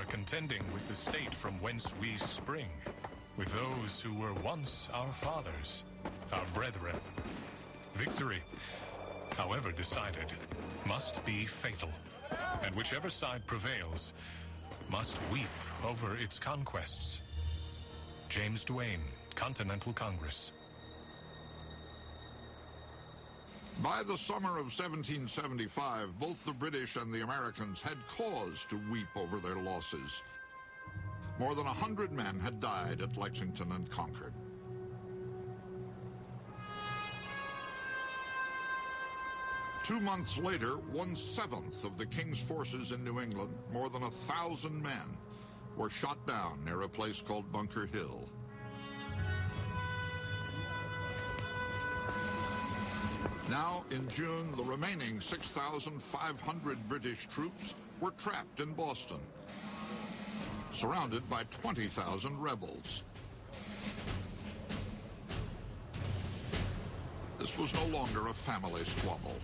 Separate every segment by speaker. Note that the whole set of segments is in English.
Speaker 1: contending with the state from whence we spring, with those who were once our fathers, our brethren. Victory, however decided, must be fatal, and whichever side prevails must weep over its conquests. James Duane, Continental Congress.
Speaker 2: By the summer of 1775, both the British and the Americans had cause to weep over their losses. More than 100 men had died at Lexington and Concord. Two months later, 1/7 of the King's forces in New England, more than 1,000 men, were shot down near a place called Bunker Hill. Now, in June, the remaining 6,500 British troops were trapped in Boston, surrounded by 20,000 rebels. This was no longer a family squabble.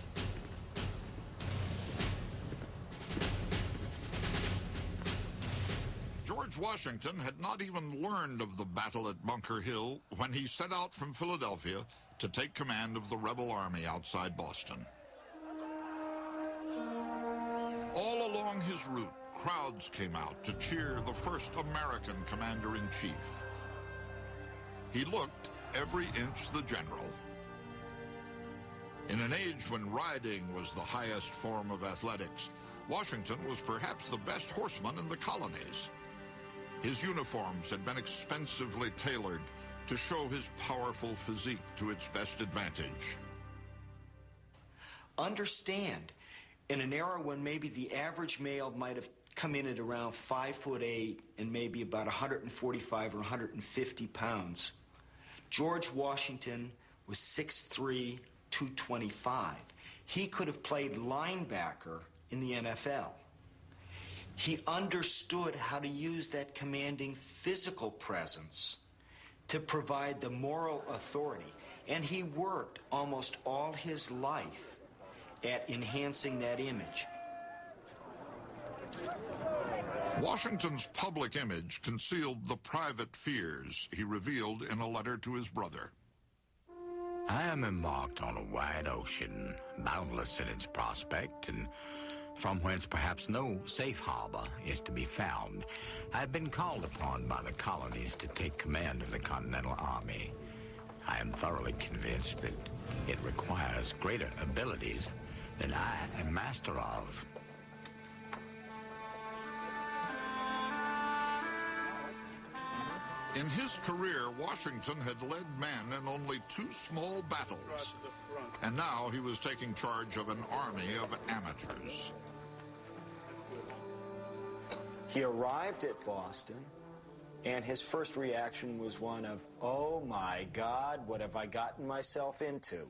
Speaker 2: George Washington had not even learned of the battle at Bunker Hill when he set out from Philadelphia to take command of the rebel army outside Boston. All along his route, crowds came out to cheer the first American commander-in-chief. He looked every inch the general. In an age when riding was the highest form of athletics, Washington was perhaps the best horseman in the colonies. His uniforms had been expensively tailored to show his powerful physique to its best advantage.
Speaker 3: Understand, in an era when maybe the average male might have come in at around 5'8" and maybe about 145 or 150 pounds, George Washington was 6'3", 225. He could have played linebacker in the NFL. He understood how to use that commanding physical presence to provide the moral authority, and he worked almost all his life at enhancing that image.
Speaker 2: Washington's public image concealed the private fears he revealed in a letter to his brother.
Speaker 4: I am embarked on a wide ocean, boundless in its prospect, and from whence perhaps no safe harbor is to be found. I have been called upon by the colonies to take command of the Continental Army. I am thoroughly convinced that it requires greater abilities than I am master of.
Speaker 2: In his career, Washington had led men in only 2 small battles, and now he was taking charge of an army of amateurs.
Speaker 3: He arrived at Boston, and his first reaction was one of, oh my God, what have I gotten myself into?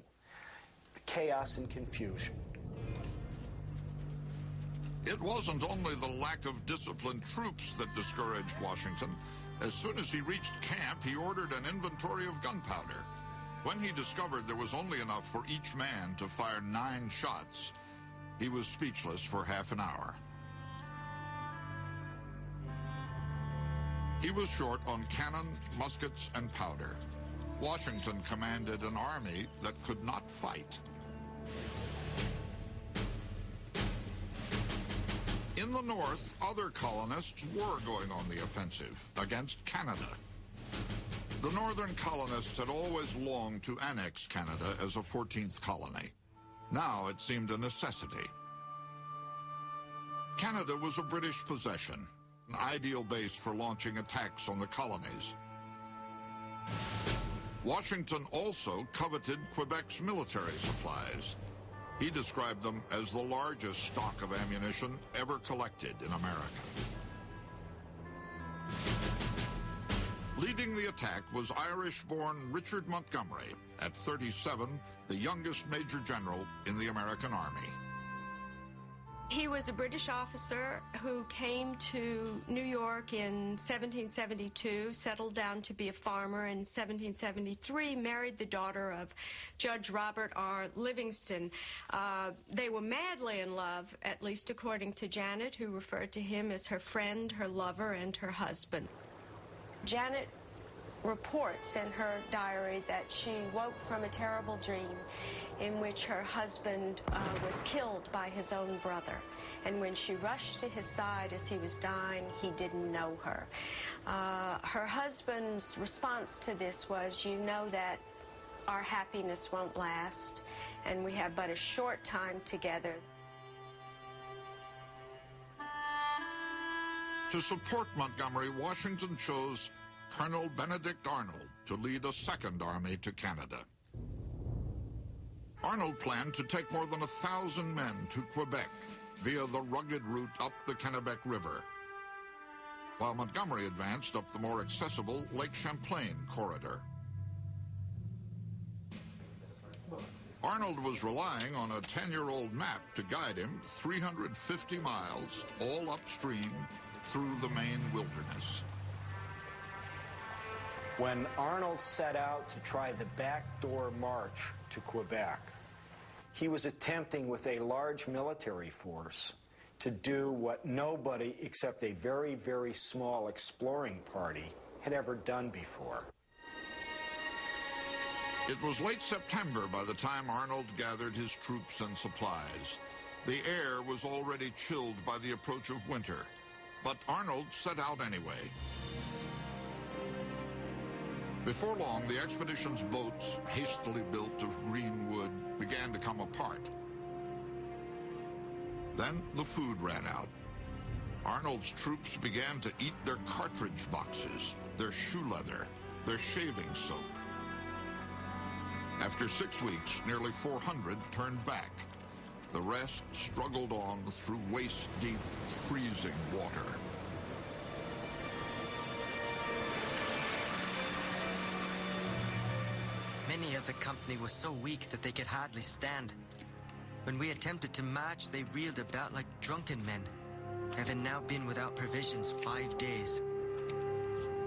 Speaker 3: Chaos and confusion.
Speaker 2: It wasn't only the lack of disciplined troops that discouraged Washington. As soon as he reached camp, he ordered an inventory of gunpowder. When he discovered there was only enough for each man to fire 9 shots, he was speechless for half an hour. He was short on cannon, muskets, and powder. Washington commanded an army that could not fight. In the North, other colonists were going on the offensive against Canada. The Northern colonists had always longed to annex Canada as a 14th colony. Now it seemed a necessity. Canada was a British possession, an ideal base for launching attacks on the colonies. Washington also coveted Quebec's military supplies. He described them as the largest stock of ammunition ever collected in America. Leading the attack was Irish-born Richard Montgomery, at 37, the youngest major general in the American Army.
Speaker 5: He was a British officer who came to New York in 1772, settled down to be a farmer in 1773, married the daughter of Judge Robert R. Livingston. They were madly in love, at least according to Janet, who referred to him as her friend, her lover, and her husband. Janet reports in her diary that she woke from a terrible dream in which her husband was killed by his own brother. And when she rushed to his side as he was dying, he didn't know her. Her husband's response to this was, "You know that our happiness won't last, and we have but a short time together."
Speaker 2: To support Montgomery, Washington chose Colonel Benedict Arnold to lead a second army to Canada. Arnold planned to take more than 1,000 men to Quebec via the rugged route up the Kennebec River, while Montgomery advanced up the more accessible Lake Champlain corridor. Arnold was relying on a 10-year-old map to guide him 350 miles, all upstream, through the Maine wilderness.
Speaker 3: When Arnold set out to try the backdoor march to Quebec, he was attempting with a large military force to do what nobody except a very, very small exploring party had ever done before.
Speaker 2: It was late September by the time Arnold gathered his troops and supplies. The air was already chilled by the approach of winter, but Arnold set out anyway. Before long, the expedition's boats, hastily built of green wood, began to come apart. Then the food ran out. Arnold's troops began to eat their cartridge boxes, their shoe leather, their shaving soap. After 6 weeks, nearly 400 turned back. The rest struggled on through waist-deep, freezing water.
Speaker 6: Many of the company were so weak that they could hardly stand. When we attempted to march, they reeled about like drunken men, having now been without provisions 5 days.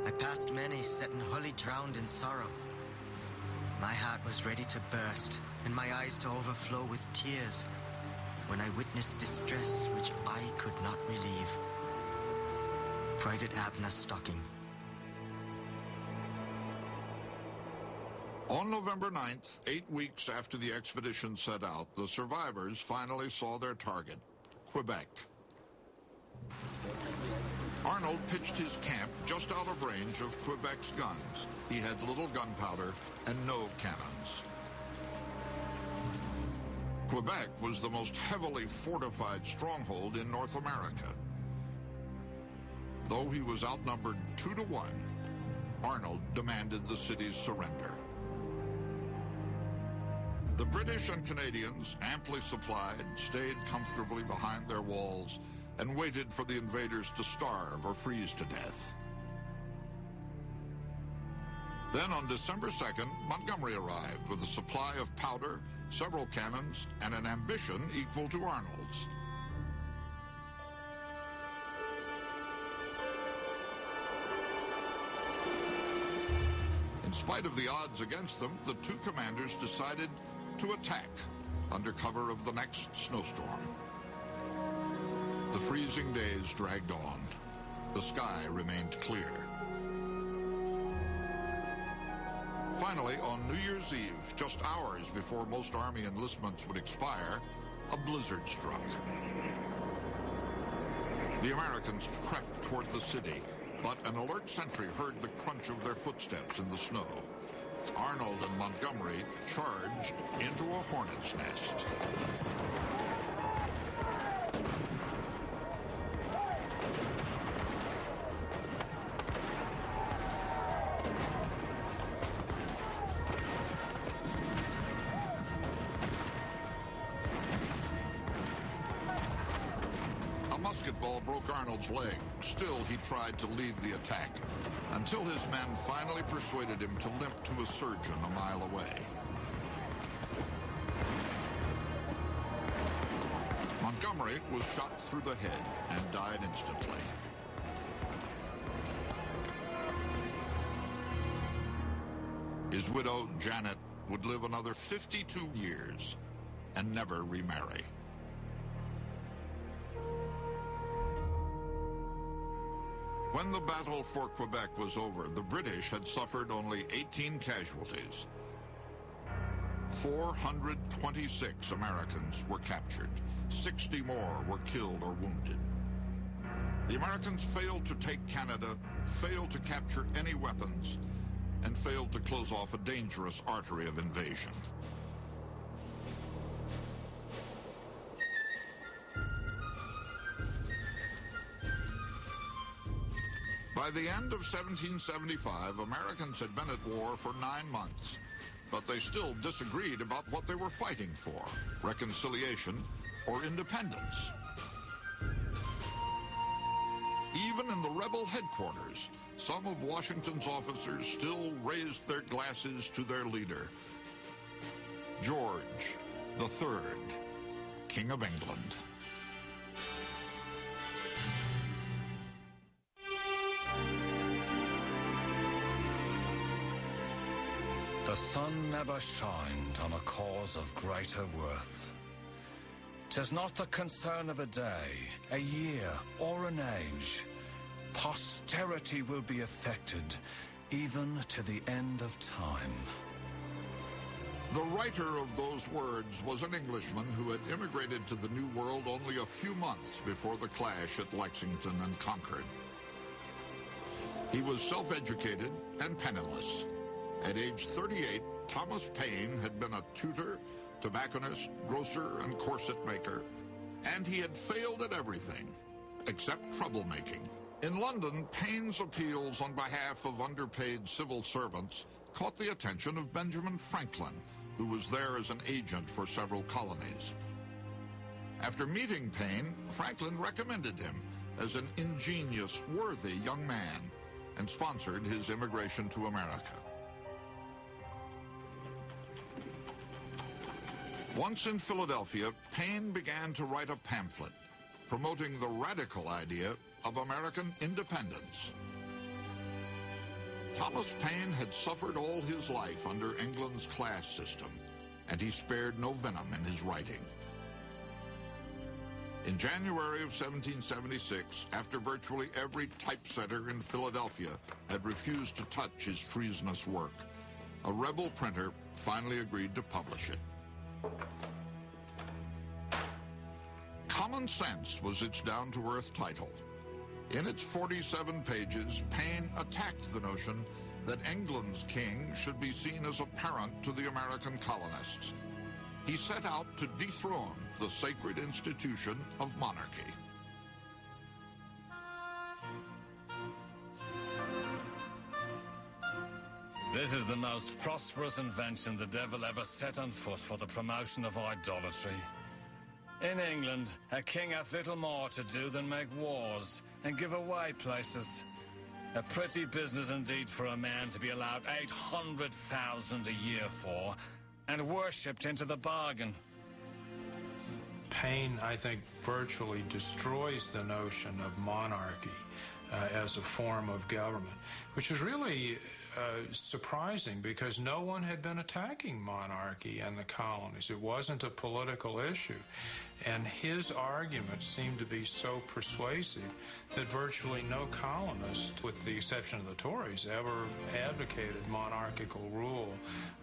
Speaker 6: I passed many sitting wholly drowned in sorrow. My heart was ready to burst, and my eyes to overflow with tears, when I witnessed distress which I could not relieve. Private Abner Stocking.
Speaker 2: On November 9th, 8 weeks after the expedition set out, the survivors finally saw their target, Quebec. Arnold pitched his camp just out of range of Quebec's guns. He had little gunpowder and no cannons. Quebec was the most heavily fortified stronghold in North America. Though he was outnumbered 2-1, Arnold demanded the city's surrender. The British and Canadians, amply supplied, stayed comfortably behind their walls and waited for the invaders to starve or freeze to death. Then on December 2nd, Montgomery arrived with a supply of powder, several cannons, and an ambition equal to Arnold's. In spite of the odds against them, the two commanders decided to attack under cover of the next snowstorm. The freezing days dragged on. The sky remained clear. Finally, on New Year's Eve, just hours before most Army enlistments would expire, a blizzard struck. The Americans crept toward the city, but an alert sentry heard the crunch of their footsteps in the snow. Arnold and Montgomery charged into a hornet's nest. A musket ball broke Arnold's leg. Still, he tried to lead the attack, until his men finally persuaded him to limp to a surgeon a mile away. Montgomery was shot through the head and died instantly. His widow, Janet, would live another 52 years and never remarry. When the battle for Quebec was over, the British had suffered only 18 casualties. 426 Americans were captured. 60 more were killed or wounded. The Americans failed to take Canada, failed to capture any weapons, and failed to close off a dangerous artery of invasion. By the end of 1775, Americans had been at war for 9 months, but they still disagreed about what they were fighting for, reconciliation or independence. Even in the rebel headquarters, some of Washington's officers still raised their glasses to their leader, George III, King of England.
Speaker 1: The sun never shined on a cause of greater worth. 'Tis not the concern of a day, a year, or an age. Posterity will be affected, even to the end of time.
Speaker 2: The writer of those words was an Englishman who had immigrated to the New World only a few months before the clash at Lexington and Concord. He was self-educated and penniless. At age 38, Thomas Paine had been a tutor, tobacconist, grocer, and corset maker, and he had failed at everything except troublemaking. In London, Paine's appeals on behalf of underpaid civil servants caught the attention of Benjamin Franklin, who was there as an agent for several colonies. After meeting Paine, Franklin recommended him as an ingenious, worthy young man and sponsored his immigration to America. Once in Philadelphia, Paine began to write a pamphlet promoting the radical idea of American independence. Thomas Paine had suffered all his life under England's class system, and he spared no venom in his writing. In January of 1776, after virtually every typesetter in Philadelphia had refused to touch his treasonous work, a rebel printer finally agreed to publish it. Common Sense was its down-to-earth title. In its 47 pages, Paine attacked the notion that England's king should be seen as a parent to the American colonists. He set out to dethrone the sacred institution of monarchy.
Speaker 1: This is the most prosperous invention the devil ever set on foot for the promotion of idolatry. In England, a king hath little more to do than make wars and give away places. A pretty business indeed for a man to be allowed 800,000 a year for, and worshipped into the bargain.
Speaker 7: Paine, I think, virtually destroys the notion of monarchy as a form of government, which is really surprising because no one had been attacking monarchy in the colonies. It wasn't a political issue. And his arguments seemed to be so persuasive that virtually no colonist, with the exception of the Tories, ever advocated monarchical rule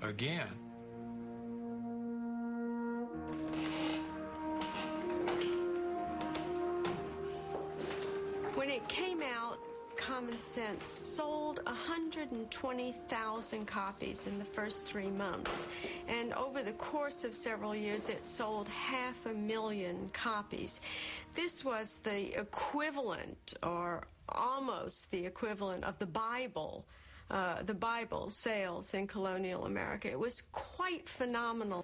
Speaker 7: again.
Speaker 5: When it came out, Common Sense sold 120,000 copies in the first 3 months. And over the course of several years, it sold 500,000 copies. This was the equivalent, or almost the equivalent, of the Bible sales in colonial America. It was quite phenomenal.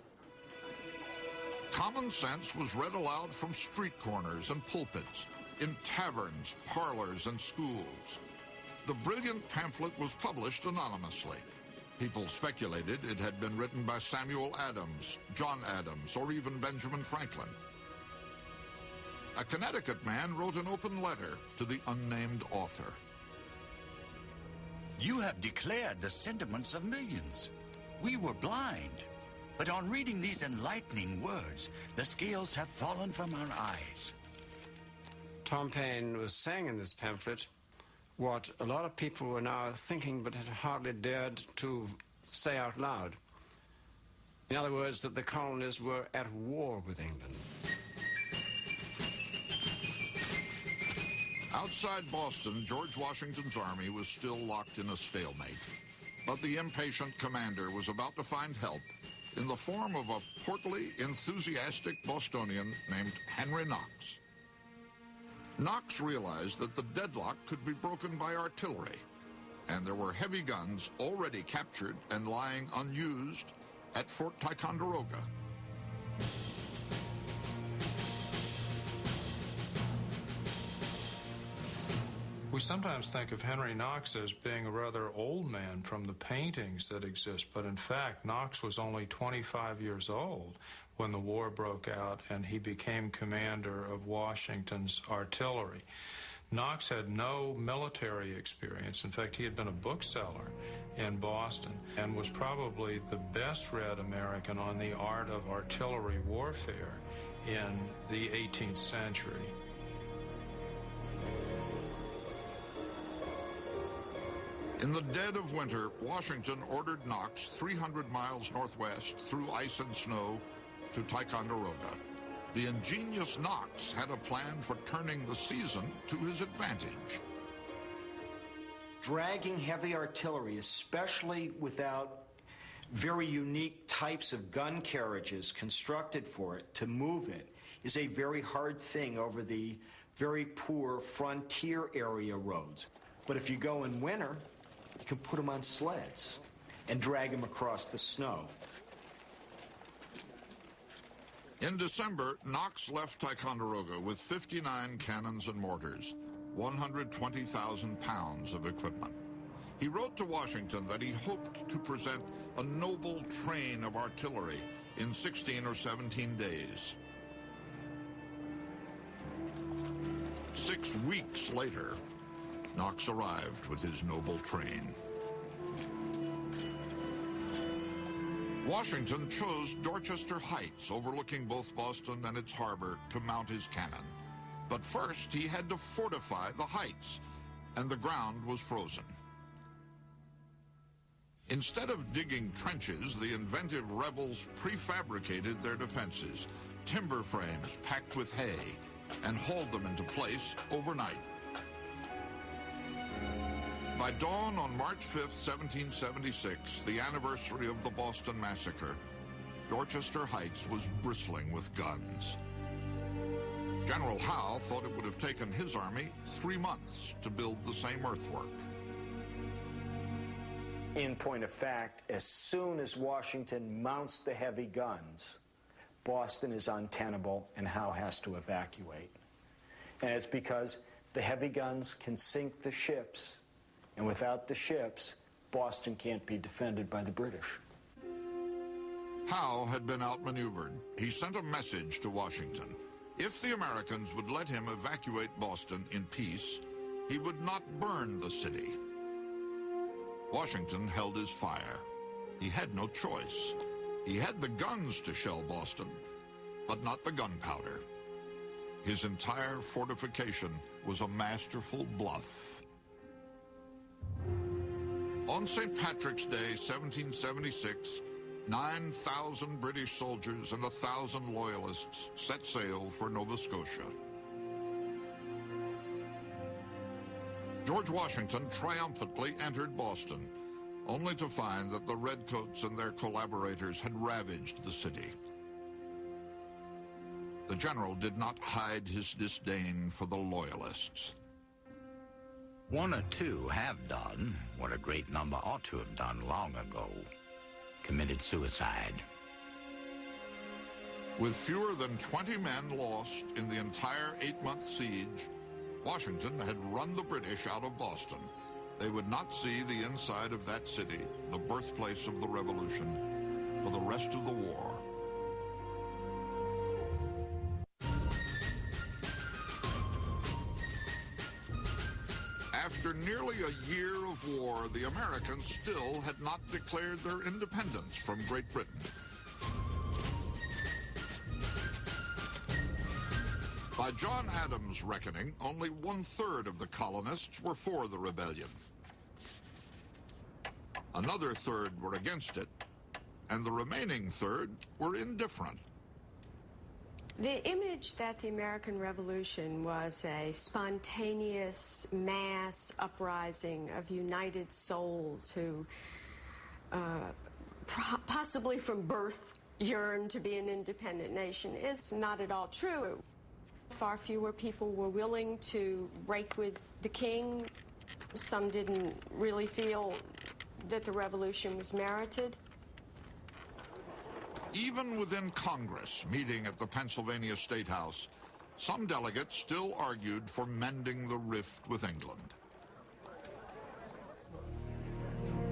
Speaker 2: Common Sense was read aloud from street corners and pulpits, in taverns, parlors, and schools. The brilliant pamphlet was published anonymously. People speculated it had been written by Samuel Adams, John Adams, or even Benjamin Franklin. A Connecticut man wrote an open letter to the unnamed author.
Speaker 8: You have declared the sentiments of millions. We were blind, but on reading these enlightening words, the scales have fallen from our eyes.
Speaker 9: Tom Paine was saying in this pamphlet what a lot of people were now thinking but had hardly dared to say out loud. In other words, that the colonies were at war with England.
Speaker 2: Outside Boston, George Washington's army was still locked in a stalemate. But the impatient commander was about to find help in the form of a portly, enthusiastic Bostonian named Henry Knox. Knox realized that the deadlock could be broken by artillery, and there were heavy guns already captured and lying unused at Fort Ticonderoga.
Speaker 7: We sometimes think of Henry Knox as being a rather old man from the paintings that exist, but in fact, Knox was only 25 years old when the war broke out and he became commander of Washington's artillery. Knox had no military experience. In fact, he had been a bookseller in Boston and was probably the best-read American on the art of artillery warfare in the 18th century.
Speaker 2: In the dead of winter, Washington ordered Knox 300 miles northwest through ice and snow to Ticonderoga. The ingenious Knox had a plan for turning the season to his advantage.
Speaker 3: Dragging heavy artillery, especially without very unique types of gun carriages constructed for it to move it, is a very hard thing over the very poor frontier area roads. But if you go in winter, you can put them on sleds and drag them across the snow.
Speaker 2: In December, Knox left Ticonderoga with 59 cannons and mortars, 120,000 pounds of equipment. He wrote to Washington that he hoped to present a noble train of artillery in 16 or 17 days. 6 weeks later, Knox arrived with his noble train. Washington chose Dorchester Heights, overlooking both Boston and its harbor, to mount his cannon. But first, he had to fortify the heights, and the ground was frozen. Instead of digging trenches, the inventive rebels prefabricated their defenses, timber frames packed with hay, and hauled them into place overnight. By dawn on March 5th, 1776, the anniversary of the Boston Massacre, Dorchester Heights was bristling with guns. General Howe thought it would have taken his army 3 months to build the same earthwork.
Speaker 3: In point of fact, as soon as Washington mounts the heavy guns, Boston is untenable and Howe has to evacuate. And it's because the heavy guns can sink the ships, and without the ships, Boston can't be defended by the British.
Speaker 2: Howe had been outmaneuvered. He sent a message to Washington. If the Americans would let him evacuate Boston in peace, he would not burn the city. Washington held his fire. He had no choice. He had the guns to shell Boston, but not the gunpowder. His entire fortification was a masterful bluff. On St. Patrick's Day, 1776, 9,000 British soldiers and 1,000 loyalists set sail for Nova Scotia. George Washington triumphantly entered Boston, only to find that the Redcoats and their collaborators had ravaged the city. The general did not hide his disdain for the Loyalists.
Speaker 4: One or two have done what a great number ought to have done long ago: committed suicide.
Speaker 2: With fewer than 20 men lost in the entire 8-month siege, Washington had run the British out of Boston. They would not see the inside of that city, the birthplace of the Revolution, for the rest of the war. nearly a year of war, the Americans still had not declared their independence from Great Britain. By John Adams' reckoning, only 1/3 of the colonists were for the rebellion. Another third were against it, and the remaining third were indifferent.
Speaker 5: The image that the American Revolution was a spontaneous mass uprising of united souls who possibly from birth yearned to be an independent nation is not at all true. Far fewer people were willing to break with the king. Some didn't really feel that the revolution was merited.
Speaker 2: Even within Congress, meeting at the Pennsylvania State House, some delegates still argued for mending the rift with England.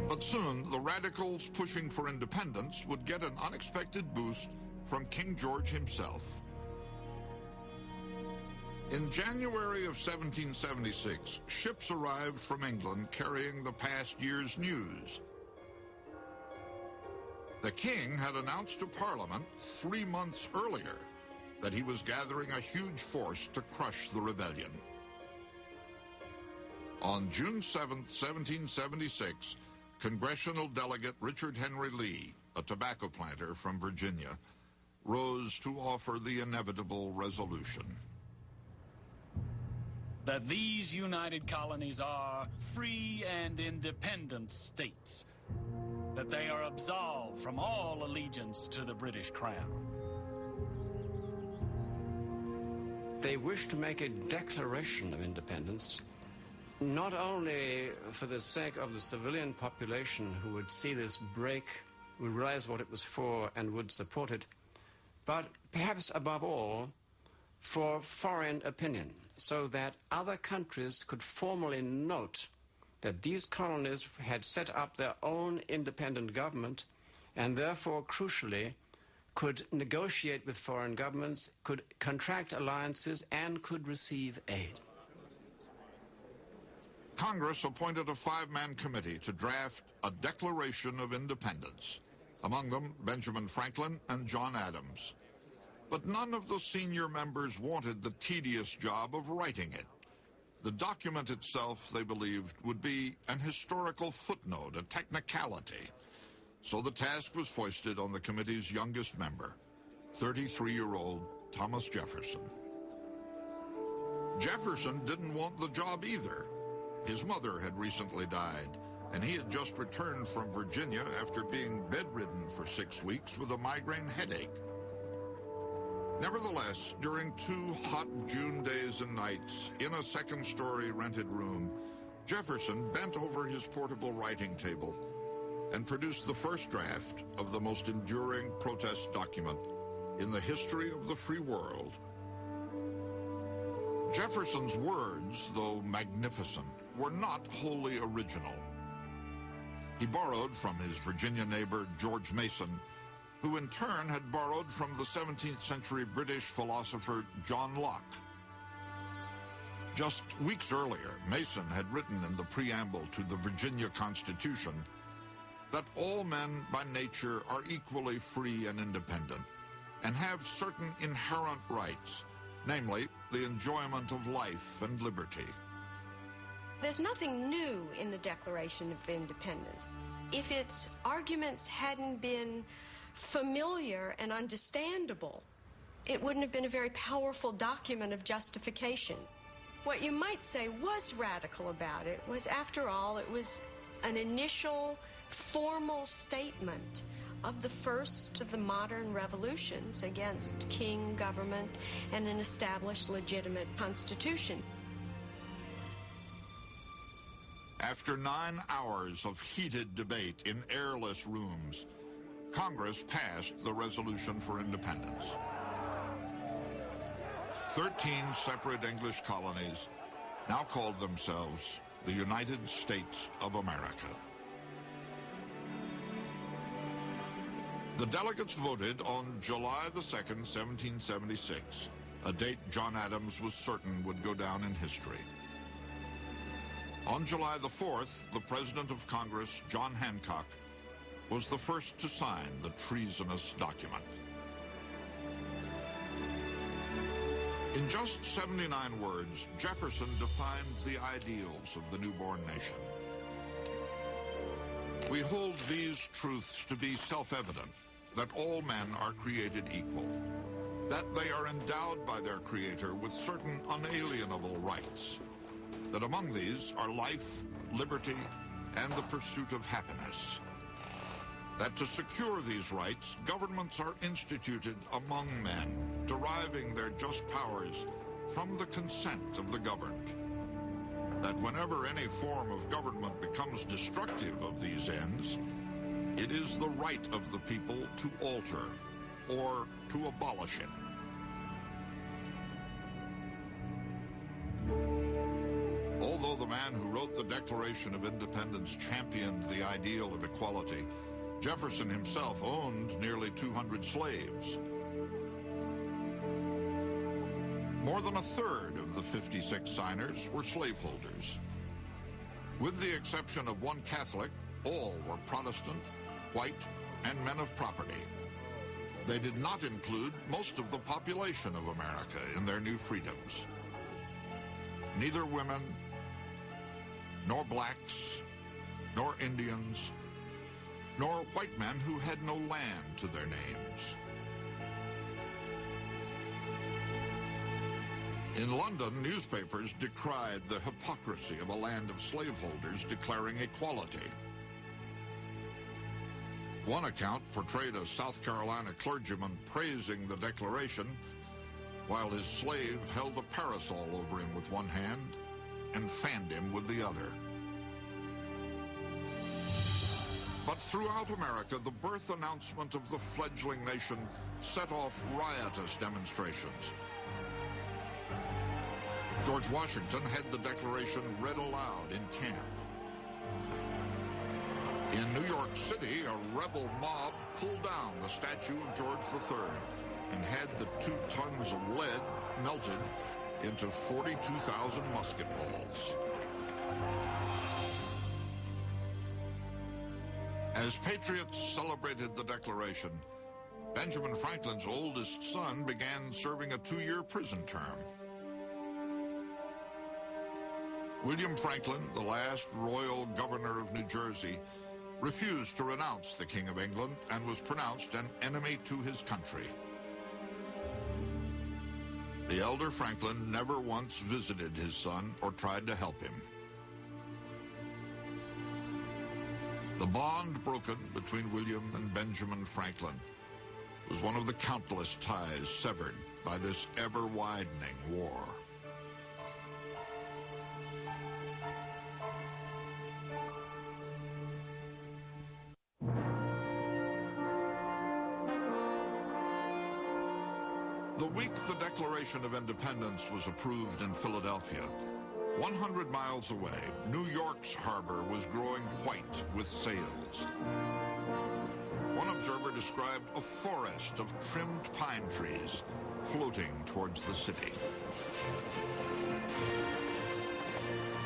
Speaker 2: But soon, the radicals pushing for independence would get an unexpected boost from King George himself. In January of 1776, ships arrived from England carrying the past year's news. The king had announced to Parliament 3 months earlier that he was gathering a huge force to crush the rebellion. On June 7th, 1776, Congressional Delegate Richard Henry Lee, a tobacco planter from Virginia, rose to offer the inevitable resolution.
Speaker 10: That these united colonies are free and independent states, that they are absolved from all allegiance to the British Crown.
Speaker 9: They wish to make a declaration of independence, not only for the sake of the civilian population who would see this break, would realize what it was for and would support it, but perhaps above all, for foreign opinion, so that other countries could formally note that these colonies had set up their own independent government and therefore, crucially, could negotiate with foreign governments, could contract alliances, and could receive aid.
Speaker 2: Congress appointed a 5-man committee to draft a Declaration of Independence, among them Benjamin Franklin and John Adams. But none of the senior members wanted the tedious job of writing it. The document itself, they believed, would be an historical footnote, a technicality. So the task was foisted on the committee's youngest member, 33-year-old Thomas Jefferson. Jefferson didn't want the job either. His mother had recently died, and he had just returned from Virginia after being bedridden for 6 weeks with a migraine headache. Nevertheless, during 2 hot June days and nights, in a second-story rented room, Jefferson bent over his portable writing table and produced the first draft of the most enduring protest document in the history of the free world. Jefferson's words, though magnificent, were not wholly original. He borrowed from his Virginia neighbor, George Mason, who in turn had borrowed from the 17th century British philosopher John Locke. Just weeks earlier, Mason had written in the preamble to the Virginia Constitution that all men by nature are equally free and independent and have certain inherent rights, namely the enjoyment of life and liberty.
Speaker 5: There's nothing new in the Declaration of Independence. If its arguments hadn't been familiar and understandable, it wouldn't have been a very powerful document of justification. What you might say was radical about it was, after all, it was an initial formal statement of the first of the modern revolutions against king government and an established legitimate constitution.
Speaker 2: After 9 hours of heated debate in airless rooms, Congress passed the Resolution for Independence. 13 separate English colonies now called themselves the United States of America. The delegates voted on July the 2nd, 1776, a date John Adams was certain would go down in history. On July the 4th, the President of Congress, John Hancock, was the first to sign the treasonous document. In just 79 words, Jefferson defined the ideals of the newborn nation. We hold these truths to be self-evident, that all men are created equal, that they are endowed by their Creator with certain unalienable rights, that among these are life, liberty, and the pursuit of happiness, that to secure these rights, governments are instituted among men, deriving their just powers from the consent of the governed, that whenever any form of government becomes destructive of these ends, it is the right of the people to alter or to abolish it. Although the man who wrote the Declaration of Independence championed the ideal of equality, Jefferson himself owned nearly 200 slaves. More than a third of the 56 signers were slaveholders. With the exception of one Catholic, all were Protestant, white, and men of property. They did not include most of the population of America in their new freedoms. Neither women, nor blacks, nor Indians, nor white men who had no land to their names. In London, newspapers decried the hypocrisy of a land of slaveholders declaring equality. One account portrayed a South Carolina clergyman praising the Declaration while his slave held a parasol over him with one hand and fanned him with the other. But throughout America, the birth announcement of the fledgling nation set off riotous demonstrations. George Washington had the Declaration read aloud in camp. In New York City, a rebel mob pulled down the statue of George III and had the 2 tons of lead melted into 42,000 musket balls. As patriots celebrated the Declaration, Benjamin Franklin's oldest son began serving a 2-year prison term. William Franklin, the last royal governor of New Jersey, refused to renounce the King of England and was pronounced an enemy to his country. The elder Franklin never once visited his son or tried to help him. The bond broken between William and Benjamin Franklin was one of the countless ties severed by this ever-widening war. The week the Declaration of Independence was approved in Philadelphia, 100 miles away, New York's harbor was growing white with sails. One observer described a forest of trimmed pine trees floating towards the city.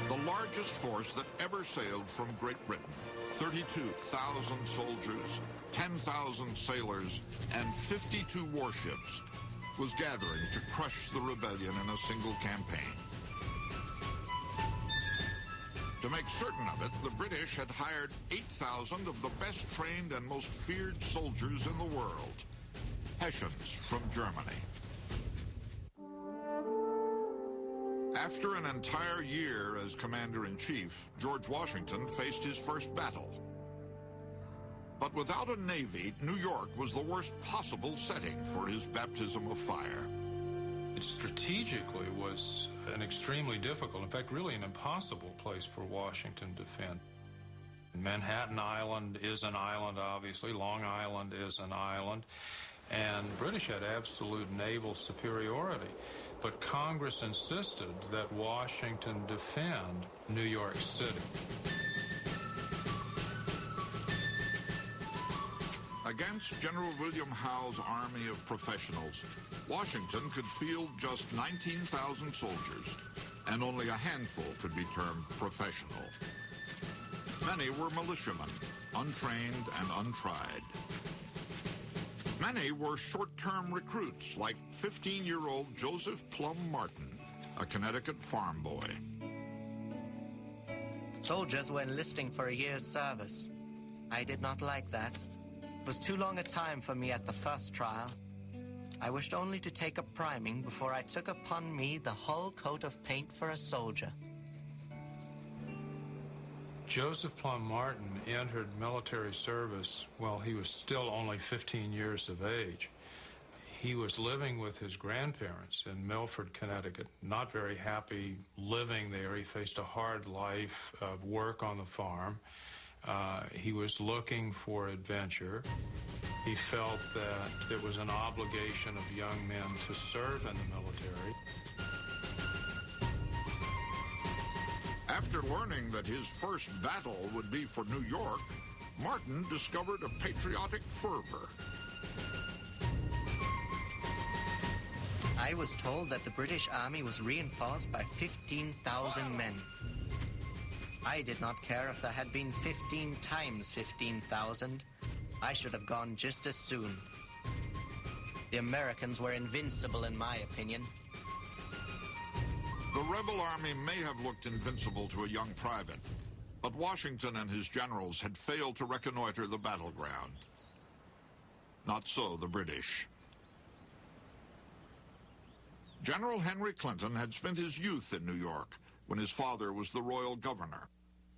Speaker 2: The largest force that ever sailed from Great Britain, 32,000 soldiers, 10,000 sailors, and 52 warships, was gathering to crush the rebellion in a single campaign. To make certain of it, the British had hired 8,000 of the best trained and most feared soldiers in the world, Hessians from Germany. After an entire year as commander-in-chief, George Washington faced his first battle. But without a navy, New York was the worst possible setting for his baptism of fire.
Speaker 7: It strategically was an extremely difficult, in fact, really an impossible place for Washington to defend. Manhattan Island is an island, obviously. Long Island is an island. And the British had absolute naval superiority. But Congress insisted that Washington defend New York City.
Speaker 2: Against General William Howe's army of professionals, Washington could field just 19,000 soldiers, and only a handful could be termed professional. Many were militiamen, untrained and untried. Many were short-term recruits, like 15-year-old Joseph Plum Martin, a Connecticut farm boy.
Speaker 11: Soldiers were enlisting for a year's service. I did not like that. It was too long a time for me at the first trial. I wished only to take a priming before I took upon me the whole coat of paint for a soldier.
Speaker 7: Joseph Plum Martin entered military service while he was still only 15 years of age. He was living with his grandparents in Milford, Connecticut, not very happy living there. He faced a hard life of work on the farm. He was looking for adventure. He felt that it was an obligation of young men to serve in the military.
Speaker 2: After learning that his first battle would be for New York, Martin discovered a patriotic fervor.
Speaker 11: I was told that the British Army was reinforced by 15,000 men. I did not care if there had been 15 times 15,000. I should have gone just as soon. The Americans were invincible, in my opinion.
Speaker 2: The rebel army may have looked invincible to a young private, but Washington and his generals had failed to reconnoiter the battleground. Not so the British. General Henry Clinton had spent his youth in New York when his father was the royal governor.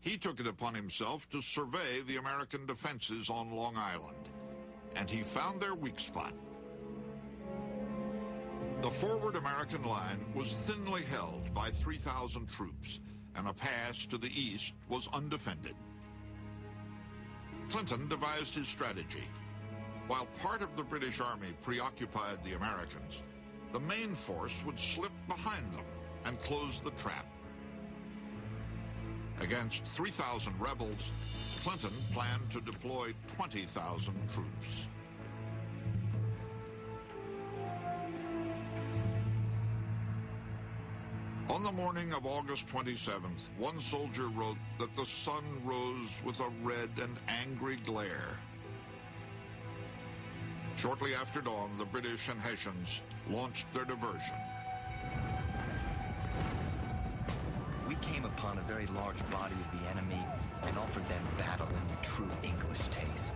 Speaker 2: He took it upon himself to survey the American defenses on Long Island, and he found their weak spot. The forward American line was thinly held by 3,000 troops, and a pass to the east was undefended. Clinton devised his strategy. While part of the British Army preoccupied the Americans, the main force would slip behind them and close the trap. Against 3,000 rebels, Clinton planned to deploy 20,000 troops. On the morning of August 27th, one soldier wrote that the sun rose with a red and angry glare. Shortly after dawn, the British and Hessians launched their diversion.
Speaker 12: We came upon a very large body of the enemy and offered them battle in the true English taste.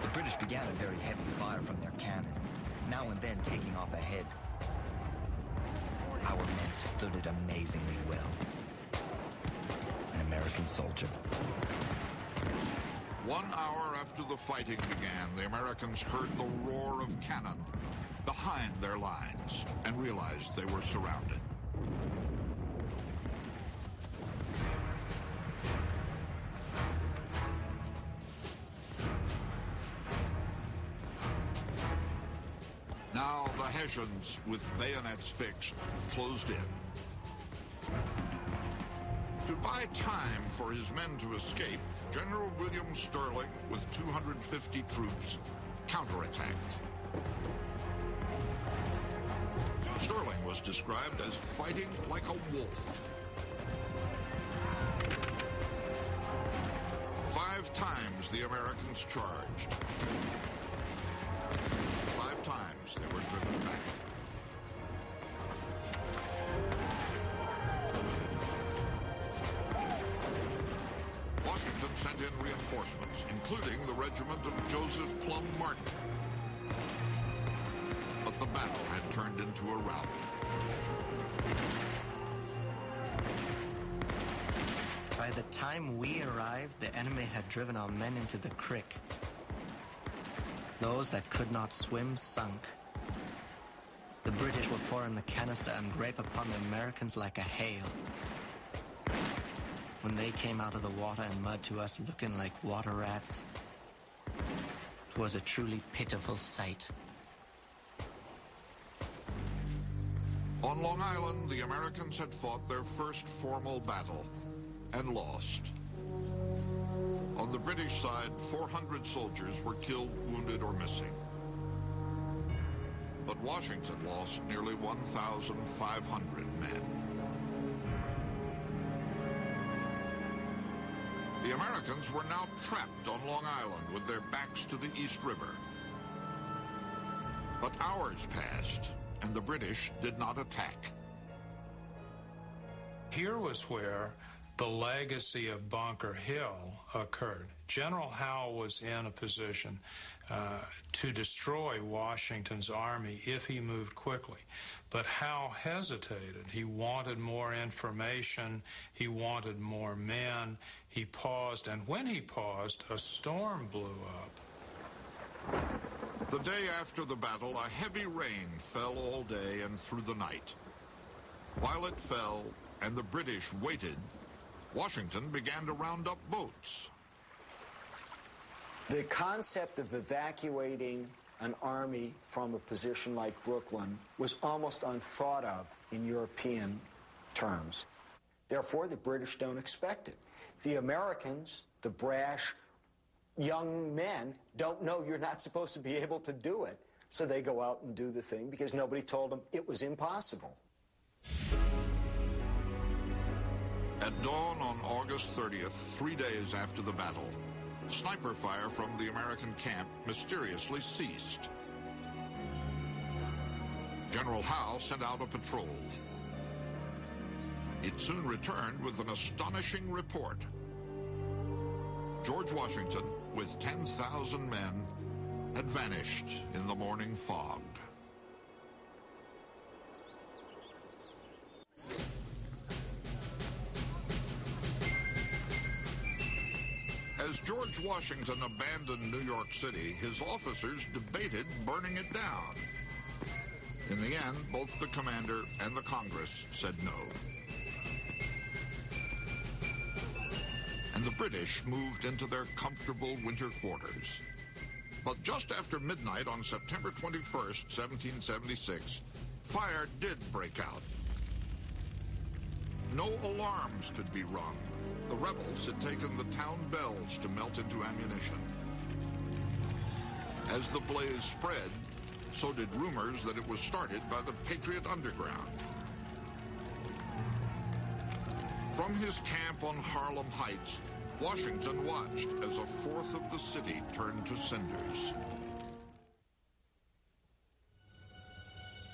Speaker 12: The British began a very heavy fire from their cannon, now and then taking off a head. Our men stood it amazingly well. An American soldier.
Speaker 2: 1 hour after the fighting began, the Americans heard the roar of cannon behind their lines and realized they were surrounded. Now the Hessians, with bayonets fixed, closed in. To buy time for his men to escape, General William Sterling, with 250 troops, counterattacked. Sterling was described as fighting like a wolf. 5 times the Americans charged. 5 times they were driven back. Washington sent in reinforcements, including the regiment of Joseph Plum Martin. But the battle had turned into a rout.
Speaker 11: By the time we arrived, the enemy had driven our men into the creek. Those that could not swim sunk. The British were pouring the canister and grape upon the Americans like a hail. When they came out of the water and mud to us looking like water rats, it was a truly pitiful sight.
Speaker 2: On Long Island, the Americans had fought their first formal battle and lost. On the British side, 400 soldiers were killed, wounded, or missing. but Washington lost nearly 1,500 men. The Americans were now trapped on Long Island with their backs to the East River. But hours passed, and the British did not attack.
Speaker 7: Here was where the legacy of Bunker Hill occurred. General Howe was in a position to destroy Washington's army if he moved quickly. But Howe hesitated. He wanted more information. He wanted more men. He paused, and when he paused, a storm blew up.
Speaker 2: The day after the battle, a heavy rain fell all day and through the night. While it fell and the British waited, Washington began to round up boats.
Speaker 3: The concept of evacuating an army from a position like Brooklyn was almost unthought of in European terms. Therefore, the British don't expect it. The Americans, the brash young men, don't know you're not supposed to be able to do it. So they go out and do the thing because nobody told them it was impossible.
Speaker 2: At dawn on August 30th, 3 days after the battle, sniper fire from the American camp mysteriously ceased. General Howe sent out a patrol. It soon returned with an astonishing report. George Washington, with 10,000 men, had vanished in the morning fog. As George Washington abandoned New York City, his officers debated burning it down. In the end, both the commander and the Congress said no. And the British moved into their comfortable winter quarters. But just after midnight on September 21st, 1776, fire did break out. No alarms could be rung. The rebels had taken the town bells to melt into ammunition. As the blaze spread, so did rumors that it was started by the Patriot Underground. From his camp on Harlem Heights, Washington watched as a fourth of the city turned to cinders.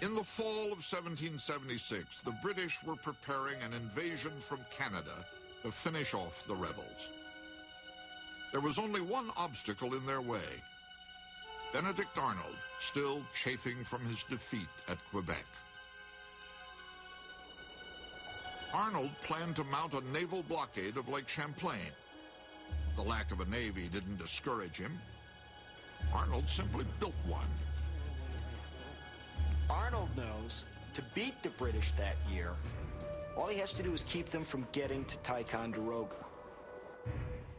Speaker 2: In the fall of 1776, the British were preparing an invasion from Canada to finish off the rebels. There was only one obstacle in their way: Benedict Arnold, still chafing from his defeat at Quebec. Arnold planned to mount a naval blockade of Lake Champlain. The lack of a navy didn't discourage him. Arnold simply built one.
Speaker 3: Arnold knows to beat the British that year, all he has to do is keep them from getting to Ticonderoga.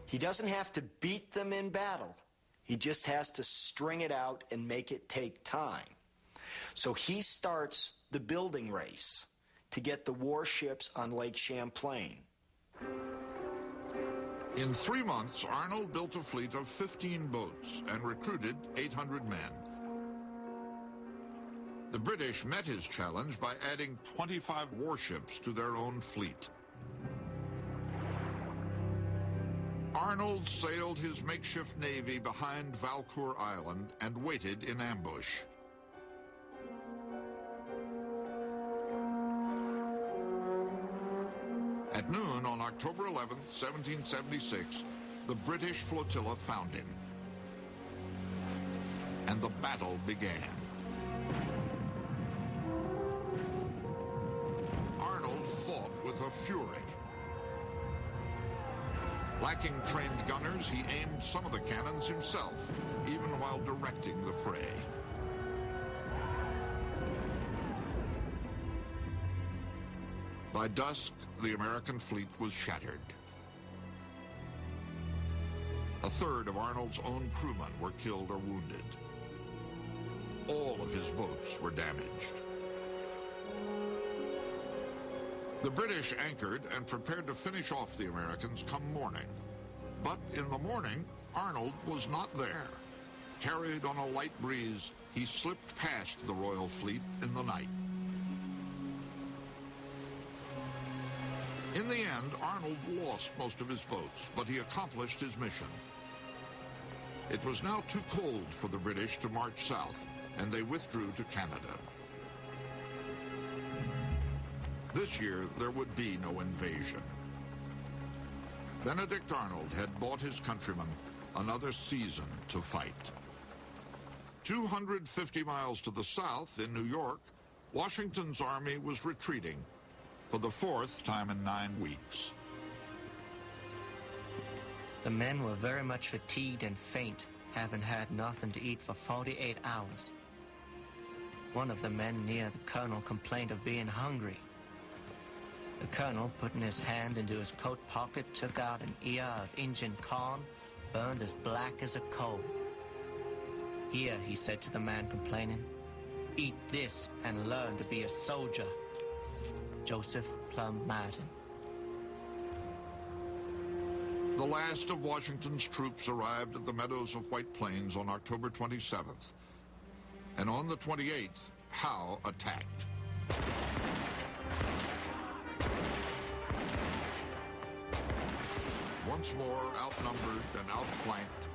Speaker 3: He doesn't have to beat them in battle. He just has to string it out and make it take time. So he starts the building race to get the warships on Lake Champlain.
Speaker 2: In 3 months, Arnold built a fleet of 15 boats and recruited 800 men. The British met his challenge by adding 25 warships to their own fleet. Arnold sailed his makeshift navy behind Valcour Island and waited in ambush. At noon on October 11th, 1776, the British flotilla found him. And the battle began. Arnold fought with a fury. Lacking trained gunners, he aimed some of the cannons himself, even while directing the fray. By dusk, the American fleet was shattered. A third of Arnold's own crewmen were killed or wounded. All of his boats were damaged. The British anchored and prepared to finish off the Americans come morning. But in the morning, Arnold was not there. Carried on a light breeze, he slipped past the Royal fleet in the night. In the end, Arnold lost most of his boats, but he accomplished his mission. It was now too cold for the British to march south, and they withdrew to Canada. This year, there would be no invasion. Benedict Arnold had bought his countrymen another season to fight. 250 miles to the south, in New York, Washington's army was retreating for the fourth time in 9 weeks.
Speaker 11: The men were very much fatigued and faint, having had nothing to eat for 48 hours. One of the men near the colonel complained of being hungry. The colonel, putting his hand into his coat pocket, took out an ear of Injun corn, burned as black as a coal. "Here," he said to the man complaining, "eat this and learn to be a soldier." Joseph Plum Martin.
Speaker 2: The last of Washington's troops arrived at the meadows of White Plains on October 27th. And on the 28th, Howe attacked. Once more outnumbered and outflanked,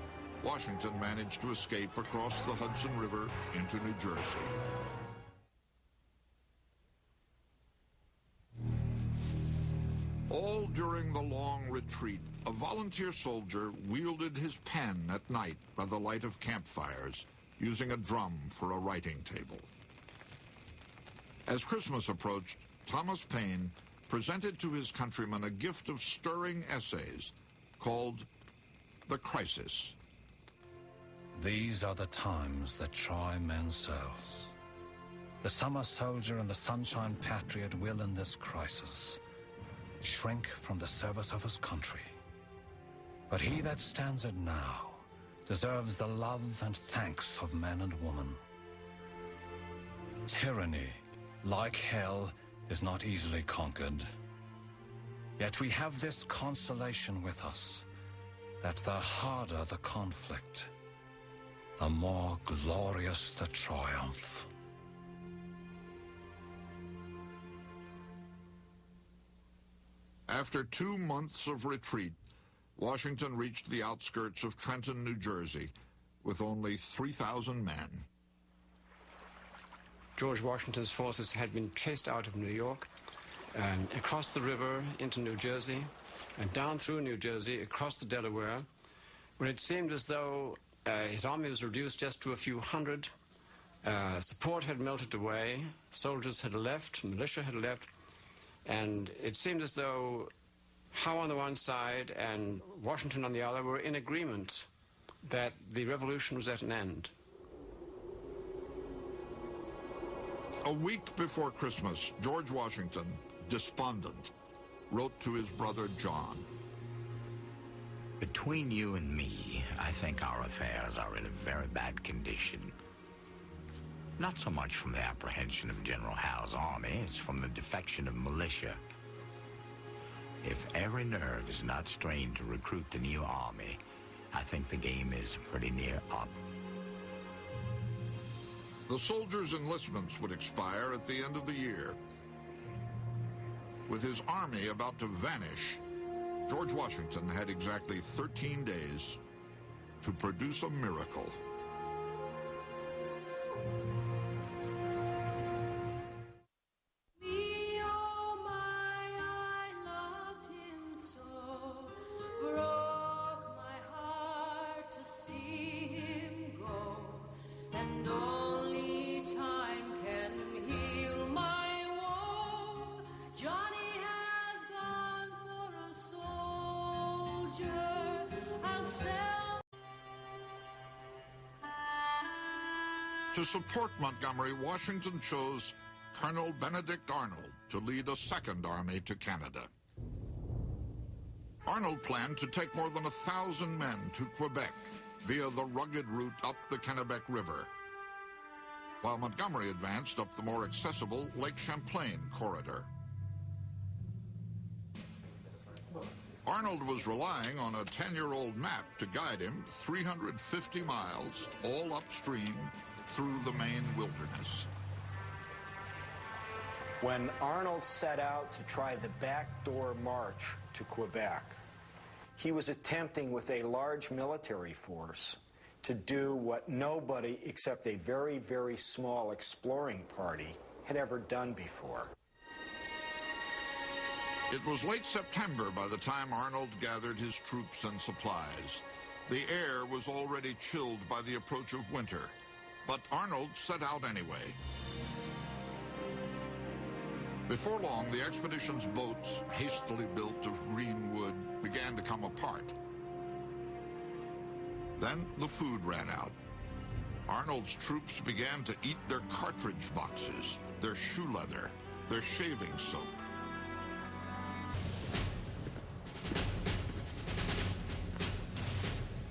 Speaker 2: Washington managed to escape across the Hudson River into New Jersey. All during the long retreat, a volunteer soldier wielded his pen at night by the light of campfires, using a drum for a writing table. As Christmas approached, Thomas Paine presented to his countrymen a gift of stirring essays called The Crisis.
Speaker 13: These are the times that try men's souls. The summer soldier and the sunshine patriot will, in this crisis, shrink from the service of his country. But he that stands it now deserves the love and thanks of men and women. Tyranny, like hell, is not easily conquered. Yet we have this consolation with us, that the harder the conflict, the more glorious the triumph.
Speaker 2: After 2 months of retreat, Washington reached the outskirts of Trenton, New Jersey, with only 3,000 men.
Speaker 9: George Washington's forces had been chased out of New York, and across the river into New Jersey, and down through New Jersey, across the Delaware, when it seemed as though his army was reduced just to a few hundred. Support had melted away, soldiers had left, militia had left, and it seemed as though Howe on the one side and Washington on the other were in agreement that the revolution was at an end.
Speaker 2: A week before Christmas, George Washington, despondent, wrote to his brother John.
Speaker 4: Between you and me, I think our affairs are in a very bad condition. Not so much from the apprehension of General Howe's army as from the defection of militia. If every nerve is not strained to recruit the new army, I think the game is pretty near up.
Speaker 2: The soldiers' enlistments would expire at the end of the year. With his army about to vanish, George Washington had exactly 13 days to produce a miracle. To support Montgomery, Washington chose Colonel Benedict Arnold to lead a second army to Canada. Arnold planned to take more than 1,000 men to Quebec via the rugged route up the Kennebec River, while Montgomery advanced up the more accessible Lake Champlain corridor. Arnold was relying on a 10-year-old map to guide him 350 miles, all upstream, through the Maine wilderness.
Speaker 3: When Arnold set out to try the backdoor march to Quebec, he was attempting with a large military force to do what nobody except a very, very small exploring party had ever done before.
Speaker 2: It was late September by the time Arnold gathered his troops and supplies. The air was already chilled by the approach of winter, but Arnold set out anyway. Before long, the expedition's boats, hastily built of green wood, began to come apart. Then the food ran out. Arnold's troops began to eat their cartridge boxes, their shoe leather, their shaving soap.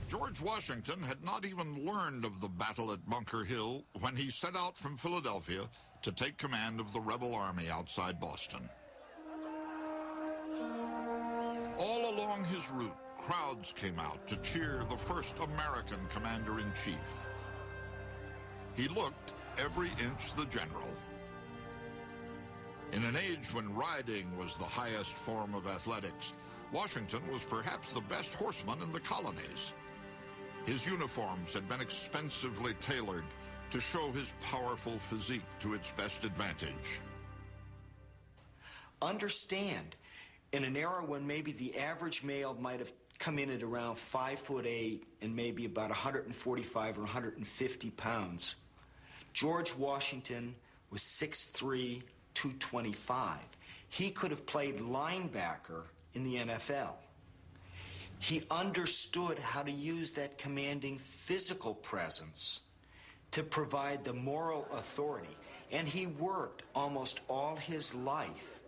Speaker 2: George Washington had not even learned of the battle at Bunker Hill when he set out from Philadelphia to take command of the rebel army outside Boston. All along his route, crowds came out to cheer the first American commander-in-chief. He looked every inch the general. In an age when riding was the highest form of athletics, Washington was perhaps the best horseman in the colonies. His uniforms had been expensively tailored to show his powerful physique to its best advantage.
Speaker 3: Understand, in an era when maybe the average male might have come in at around 5'8" and maybe about 145 or 150 pounds, George Washington was 6'3", 225. He could have played linebacker in the NFL. He understood how to use that commanding physical presence to provide the moral authority, and he worked almost all his life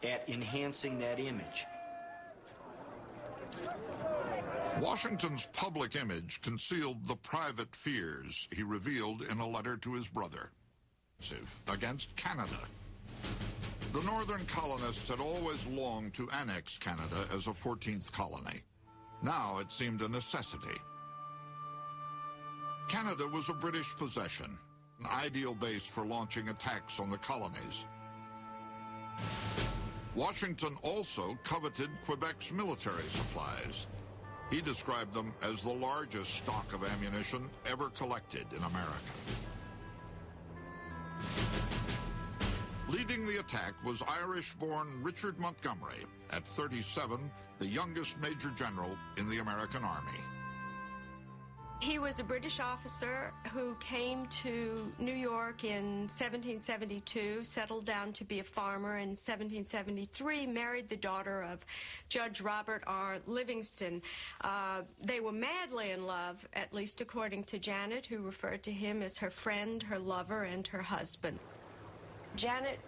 Speaker 3: at enhancing that image.
Speaker 2: Washington's public image concealed the private fears he revealed in a letter to his brother against Canada. The northern colonists had always longed to annex Canada as a 14th colony. Now it seemed a necessity. Canada was a British possession, an ideal base for launching attacks on the colonies. Washington also coveted Quebec's military supplies. He described them as the largest stock of ammunition ever collected in America. Leading the attack was Irish-born Richard Montgomery, at 37, the youngest major general in the American Army.
Speaker 5: He was a British officer who came to New York in 1772, settled down to be a farmer in 1773, married the daughter of Judge Robert R. Livingston. They were madly in love, at least according to Janet, who referred to him as her friend, her lover, and her husband. Janet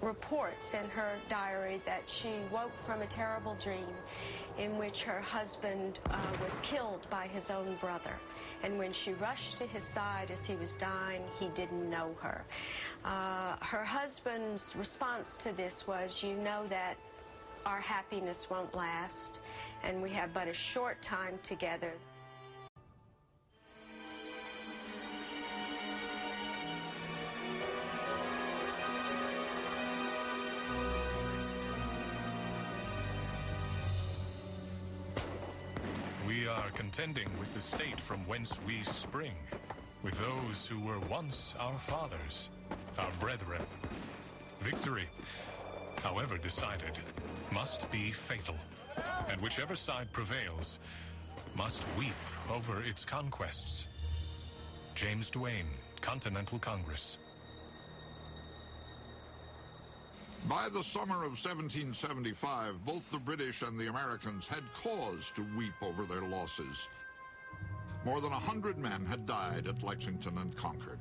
Speaker 5: reports in her diary that she woke from a terrible dream in which her husband was killed by his own brother. And when she rushed to his side as he was dying, he didn't know her. Her husband's response to this was, "You know that our happiness won't last, and we have but a short time together."
Speaker 1: We are contending with the state from whence we spring, with those who were once our fathers, our brethren. Victory, however decided, must be fatal, and whichever side prevails must weep over its conquests. James Duane, Continental Congress.
Speaker 2: By the summer of 1775, both the British and the Americans had cause to weep over their losses. More than 100 men had died at Lexington and Concord.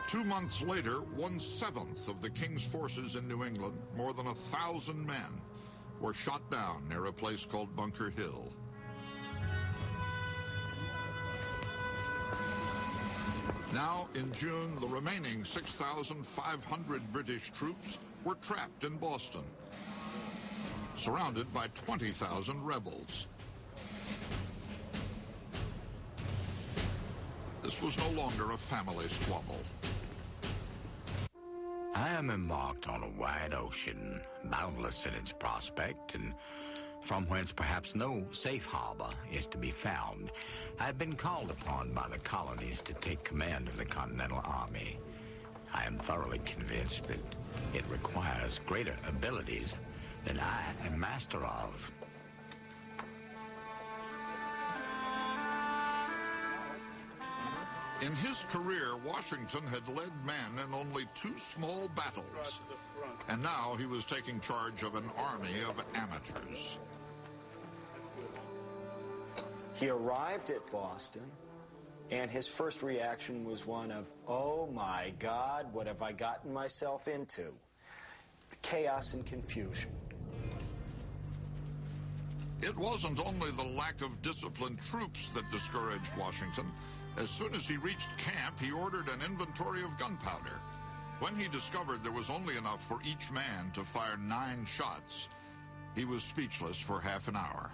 Speaker 2: Two months later, 1/7 of the King's forces in New England, more than 1,000 men, were shot down near a place called Bunker Hill. Now, in June, the remaining 6,500 British troops were trapped in Boston, surrounded by 20,000 rebels. This was no longer a family squabble.
Speaker 4: I am embarked on a wide ocean, boundless in its prospect, and from whence perhaps no safe harbor is to be found. I have been called upon by the colonies to take command of the Continental Army. I am thoroughly convinced that it requires greater abilities than I am master of.
Speaker 2: In his career, Washington had led men in only 2 small battles, and now he was taking charge of an army of amateurs.
Speaker 3: He arrived at Boston, and his first reaction was one of, oh my God, what have I gotten myself into? Chaos and confusion.
Speaker 2: It wasn't only the lack of disciplined troops that discouraged Washington. As soon as he reached camp, he ordered an inventory of gunpowder. When he discovered there was only enough for each man to fire 9 shots, he was speechless for half an hour.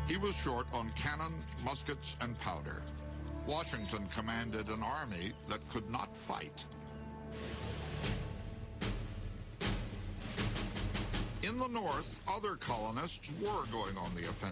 Speaker 2: He was short on cannon, muskets, and powder. Washington commanded an army that could not fight. In the North, other colonists were going on the offensive.